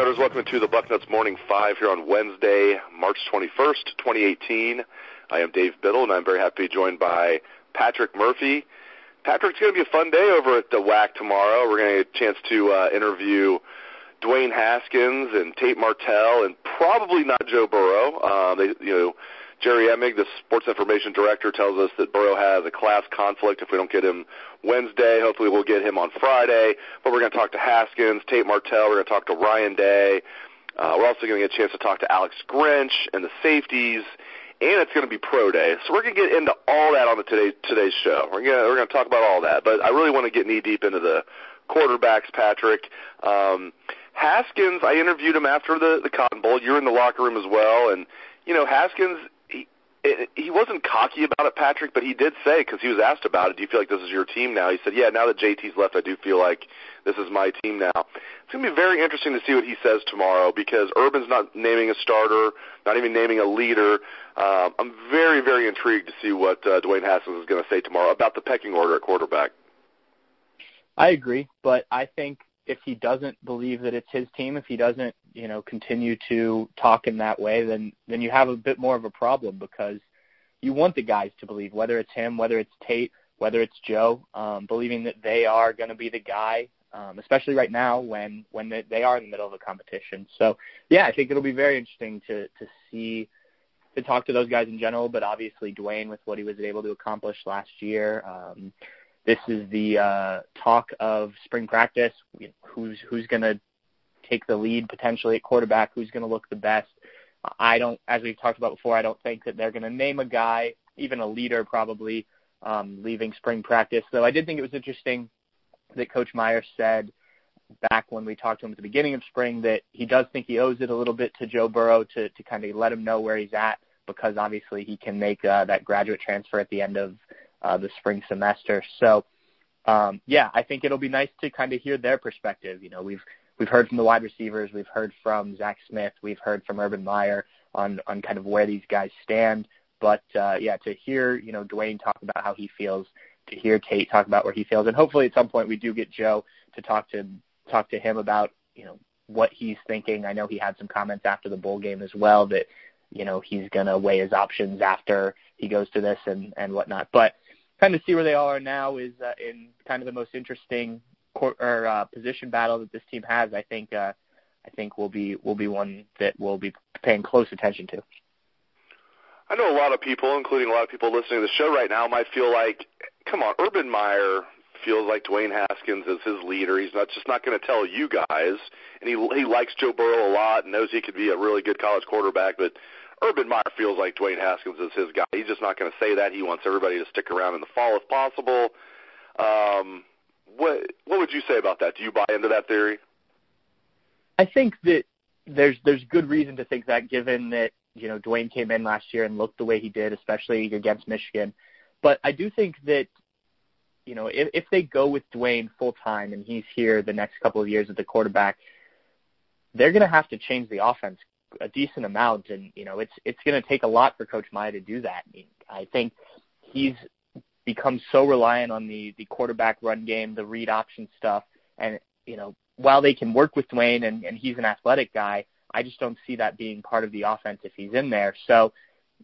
Bucknutters. Welcome to the Bucknuts Morning 5 here on Wednesday, March 21st, 2018. I am Dave Biddle, and I'm very happy to be joined by Patrick Murphy. Patrick, it's going to be a fun day over at the WAC tomorrow. We're going to get a chance to interview Dwayne Haskins and Tate Martell, and probably not Joe Burrow. Jerry Emig, the sports information director, tells us that Burrow has a class conflict if we don't get him Wednesday. Hopefully we'll get him on Friday. But we're going to talk to Haskins, Tate Martell. We're going to talk to Ryan Day. We're also going to get a chance to talk to Alex Grinch and the safeties. And it's going to be pro day. So we're going to get into all that on today's show. We're going to talk about all that. But I really want to get knee-deep into the quarterbacks, Patrick. Haskins, I interviewed him after the Cotton Bowl. You're in the locker room as well. And, Haskins, he wasn't cocky about it, Patrick, but he did say, because he was asked about it, do you feel like this is your team now? He said, yeah, now that JT's left, I do feel like this is my team now. It's going to be very interesting to see what he says tomorrow, because Urban's not naming a starter, not even naming a leader. I'm very, very intrigued to see what Dwayne Haskins is going to say tomorrow about the pecking order at quarterback. I agree, but I think if he doesn't believe that it's his team, if he doesn't, continue to talk in that way, then you have a bit more of a problem, because you want the guys to believe, whether it's him, whether it's Tate, whether it's Joe, believing that they are going to be the guy, especially right now when they are in the middle of a competition. So, yeah, I think it'll be very interesting to talk to those guys in general, but obviously Dwayne with what he was able to accomplish last year. This is the talk of spring practice. Who's going to take the lead potentially at quarterback? Who's going to look the best? As we've talked about before, I don't think that they're going to name a guy, even a leader probably, leaving spring practice. Though I did think it was interesting that Coach Meyer said back when we talked to him at the beginning of spring that he does think he owes it a little bit to Joe Burrow to kind of let him know where he's at, because obviously he can make that graduate transfer at the end of the spring semester. So, I think it'll be nice to kind of hear their perspective. We've heard from the wide receivers, we've heard from Zach Smith, we've heard from Urban Meyer on kind of where these guys stand. But, to hear, Dwayne talk about how he feels, to hear Tate talk about where he feels, and hopefully at some point we do get Joe to talk to him about, what he's thinking. I know he had some comments after the bowl game as well that, he's going to weigh his options after he goes to this and whatnot. But kind of see where they all are now is in kind of the most interesting position battle that this team has. I think will be one that we'll be paying close attention to. I know a lot of people, including a lot of people listening to the show right now, might feel like, come on, Urban Meyer feels like Dwayne Haskins is his leader. He's not going to tell you guys, and he likes Joe Burrow a lot and knows he could be a really good college quarterback, but Urban Meyer feels like Dwayne Haskins is his guy. He's just not going to say that. He wants everybody to stick around in the fall if possible. What would you say about that? Do you buy into that theory? I think that there's good reason to think that, given that Dwayne came in last year and looked the way he did, especially against Michigan. But I do think that if they go with Dwayne full time and he's here the next couple of years at the quarterback, they're going to have to change the offense a decent amount, and it's going to take a lot for Coach Meyer to do that. I think he's become so reliant on the quarterback run game, the read option stuff, and while they can work with Dwayne and he's an athletic guy, I just don't see that being part of the offense if he's in there. So,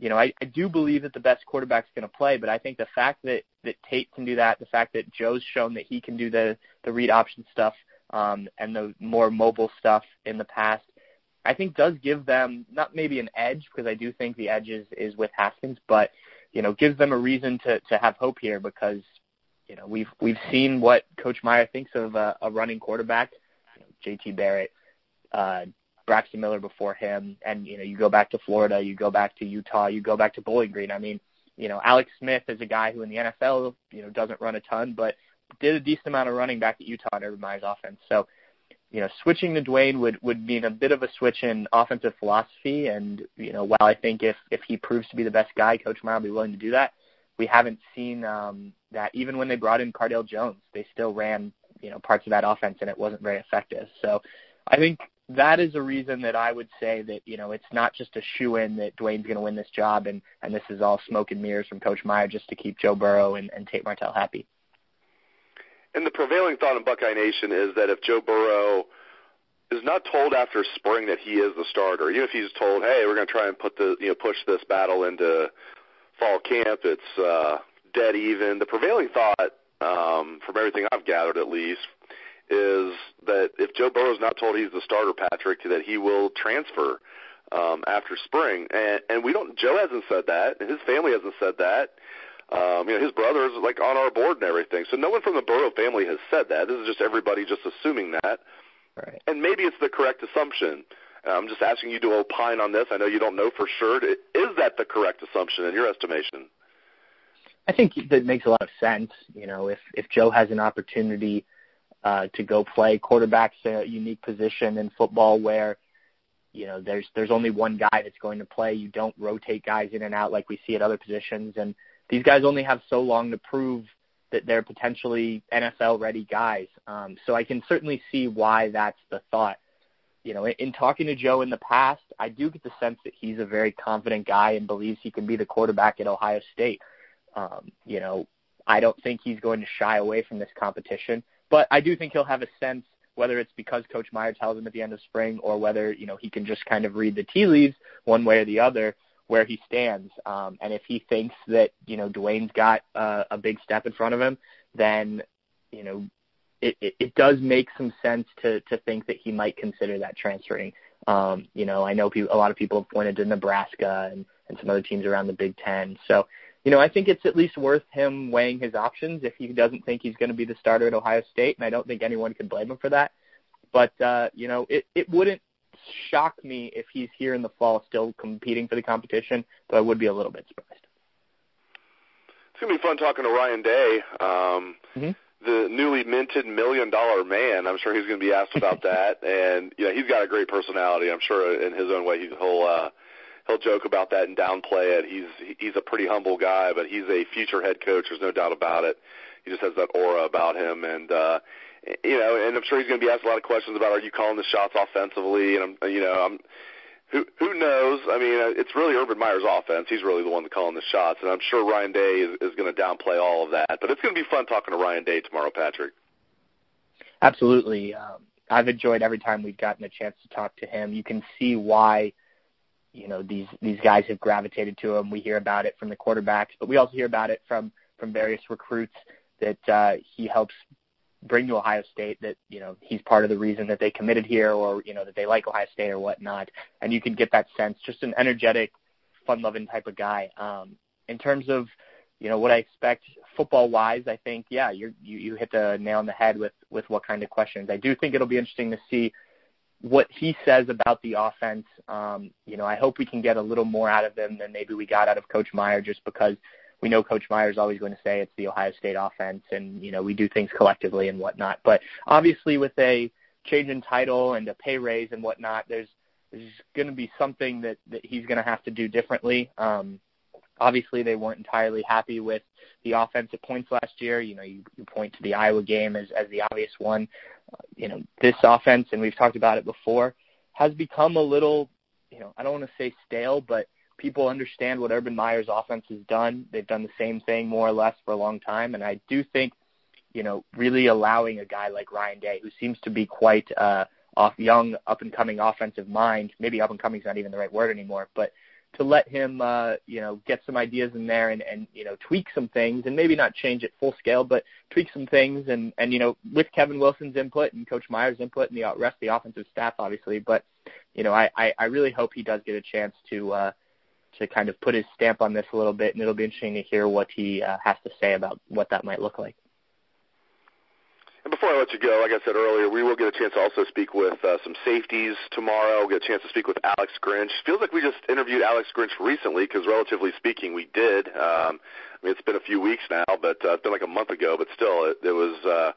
I do believe that the best quarterback's going to play, but I think the fact that Tate can do that, the fact that Joe's shown that he can do the read option stuff and the more mobile stuff in the past, I think does give them not maybe an edge, because I do think the edge is with Haskins, but gives them a reason to have hope here, because we've seen what Coach Meyer thinks of a running quarterback. JT Barrett, Braxton Miller before him, and you go back to Florida, you go back to Utah, you go back to Bowling Green. I mean, Alex Smith is a guy who in the NFL doesn't run a ton, but did a decent amount of running back at Utah in Urban Meyer's offense. So switching to Dwayne would mean a bit of a switch in offensive philosophy. And, while I think if he proves to be the best guy, Coach Meyer will be willing to do that, we haven't seen that. Even when they brought in Cardale Jones, they still ran, parts of that offense, and it wasn't very effective. So I think that is a reason that I would say that, it's not just a shoo-in that Dwayne's going to win this job, and this is all smoke and mirrors from Coach Meyer just to keep Joe Burrow and Tate Martell happy. And the prevailing thought in Buckeye Nation is that if Joe Burrow is not told after spring that he is the starter, even if he's told, hey, we're going to try and push this battle into fall camp, it's dead even. The prevailing thought, from everything I've gathered at least, is that if Joe Burrow is not told he's the starter, Patrick, that he will transfer after spring. And Joe hasn't said that, and his family hasn't said that. His brother is like on our board and everything. So no one from the Burrow family has said that. This is just everybody just assuming that. Right. And maybe it's the correct assumption. I'm just asking you to opine on this. I know you don't know for sure. Is that the correct assumption in your estimation? I think that makes a lot of sense. If Joe has an opportunity to go play, quarterback's a unique position in football where, there's only one guy that's going to play. You don't rotate guys in and out like we see at other positions. And these guys only have so long to prove that they're potentially NFL-ready guys. So I can certainly see why that's the thought. In talking to Joe in the past, I do get the sense that he's a very confident guy and believes he can be the quarterback at Ohio State. I don't think he's going to shy away from this competition, but I do think he'll have a sense, whether it's because Coach Meyer tells him at the end of spring or whether, he can just kind of read the tea leaves one way or the other, where he stands. And if he thinks that, Dwayne's got a big step in front of him, then, it does make some sense to think that he might consider that transferring. I know a lot of people have pointed to Nebraska and some other teams around the Big Ten. So, I think it's at least worth him weighing his options if he doesn't think he's going to be the starter at Ohio State, and I don't think anyone can blame him for that. But, it wouldn't shock me if he's here in the fall still competing for the competition, but I would be a little bit surprised. It's going to be fun talking to Ryan Day, the newly minted $1 million man. I'm sure he's going to be asked about that. And, he's got a great personality. I'm sure in his own way he'll joke about that and downplay it. He's a pretty humble guy, but he's a future head coach. There's no doubt about it. He just has that aura about him. And, and I'm sure he's going to be asked a lot of questions about, are you calling the shots offensively? And who knows? I mean, it's really Urban Meyer's offense. He's really the one that's calling the shots, and I'm sure Ryan Day is going to downplay all of that. But it's going to be fun talking to Ryan Day tomorrow, Patrick. Absolutely. I've enjoyed every time we've gotten a chance to talk to him. You can see why, these guys have gravitated to him. We hear about it from the quarterbacks, but we also hear about it from various recruits that he helps bring to Ohio State, that, he's part of the reason that they committed here, or, that they like Ohio State or whatnot. And you can get that sense, just an energetic, fun-loving type of guy. In terms of, what I expect football-wise, I think, you hit the nail on the head with what kind of questions. I do think it'll be interesting to see what he says about the offense. I hope we can get a little more out of them than maybe we got out of Coach Meyer, just because we know Coach Meyer is always going to say it's the Ohio State offense, and, we do things collectively and whatnot. But obviously with a change in title and a pay raise and whatnot, there's going to be something that he's going to have to do differently. Obviously they weren't entirely happy with the offense at points last year. You point to the Iowa game as the obvious one. This offense, and we've talked about it before, has become a little, I don't want to say stale, but people understand what Urban Meyer's offense has done. They've done the same thing more or less for a long time. And I do think, really allowing a guy like Ryan Day, who seems to be quite young, up-and-coming offensive mind, maybe up-and-coming is not even the right word anymore, but to let him, get some ideas in there and tweak some things, and maybe not change it full scale, but tweak some things. And with Kevin Wilson's input and Coach Meyer's input and the rest of the offensive staff, obviously. But, I really hope he does get a chance to kind of put his stamp on this a little bit, and it'll be interesting to hear what he has to say about what that might look like. And before I let you go, like I said earlier, we will get a chance to also speak with some safeties tomorrow. We'll get a chance to speak with Alex Grinch. Feels like we just interviewed Alex Grinch recently, because relatively speaking, we did. It's been a few weeks now, but it's been like a month ago, but still, it was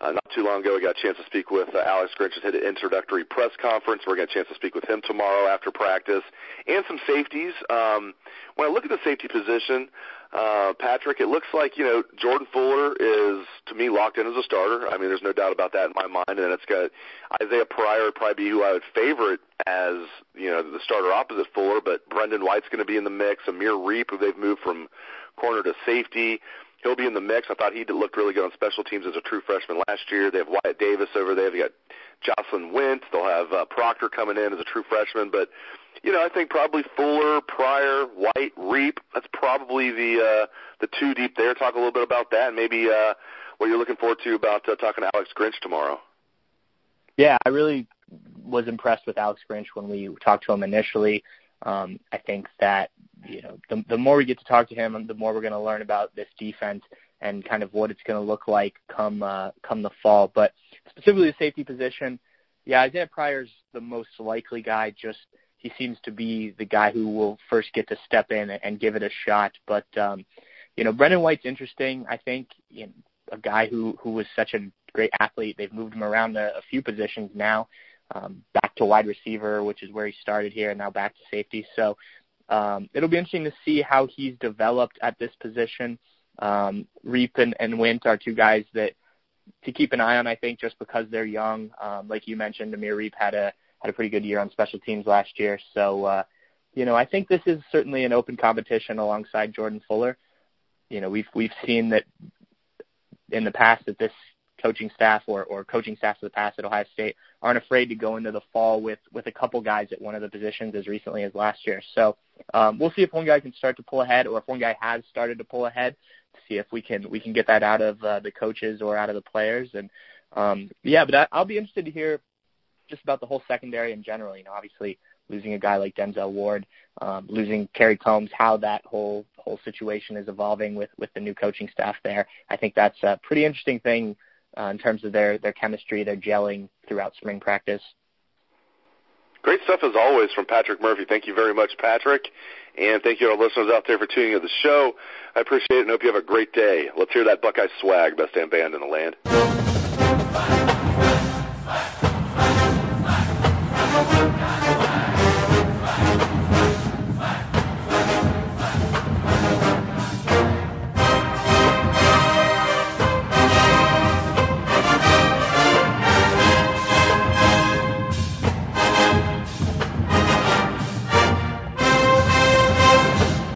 not too long ago. We got a chance to speak with Alex Grinch at an introductory press conference. We're going to get a chance to speak with him tomorrow after practice, and some safeties. When I look at the safety position, Patrick, it looks like, Jordan Fuller is, to me, locked in as a starter. I mean, there's no doubt about that in my mind. And then it's got Isaiah Pryor would probably be who I would favorite as, the starter opposite Fuller, but Brendan White's going to be in the mix. Amir Reep, who they've moved from corner to safety. he'll be in the mix. I thought he looked really good on special teams as a true freshman last year. They have Wyatt Davis over there. They got Jocelyn Wentz. They'll have Proctor coming in as a true freshman. But, I think probably Fuller, Pryor, White, Reap, that's probably the two deep there. Talk a little bit about that and maybe what you're looking forward to about talking to Alex Grinch tomorrow. Yeah, I really was impressed with Alex Grinch when we talked to him initially. I think that, the more we get to talk to him, the more we're going to learn about this defense and kind of what it's going to look like come the fall. But specifically the safety position, yeah, Isaiah Pryor's the most likely guy. Just he seems to be the guy who will first get to step in and give it a shot. But, Brendan White's interesting. I think a guy who was such a great athlete. They've moved him around a few positions now, back to wide receiver, which is where he started here, and now back to safety. So it'll be interesting to see how he's developed at this position. Reap and Wint are two guys that to keep an eye on, I think, just because they're young. Like you mentioned, Amir Reap had a pretty good year on special teams last year. So, I think this is certainly an open competition alongside Jordan Fuller. We've seen that in the past that this coaching staff or coaching staffs of the past at Ohio State aren't afraid to go into the fall with a couple guys at one of the positions as recently as last year. So we'll see if one guy can start to pull ahead or if one guy has started to pull ahead to see if we can get that out of the coaches or out of the players. And, but I'll be interested to hear just about the whole secondary in general. Obviously losing a guy like Denzel Ward, losing Kerry Combs, how that whole situation is evolving with the new coaching staff there. I think that's a pretty interesting thing in terms of their chemistry, their gelling throughout spring practice. Great stuff as always from Patrick Murphy. Thank you very much, Patrick. And thank you to our listeners out there for tuning into the show. I appreciate it and hope you have a great day. Let's hear that Buckeye swag, best damn band in the land.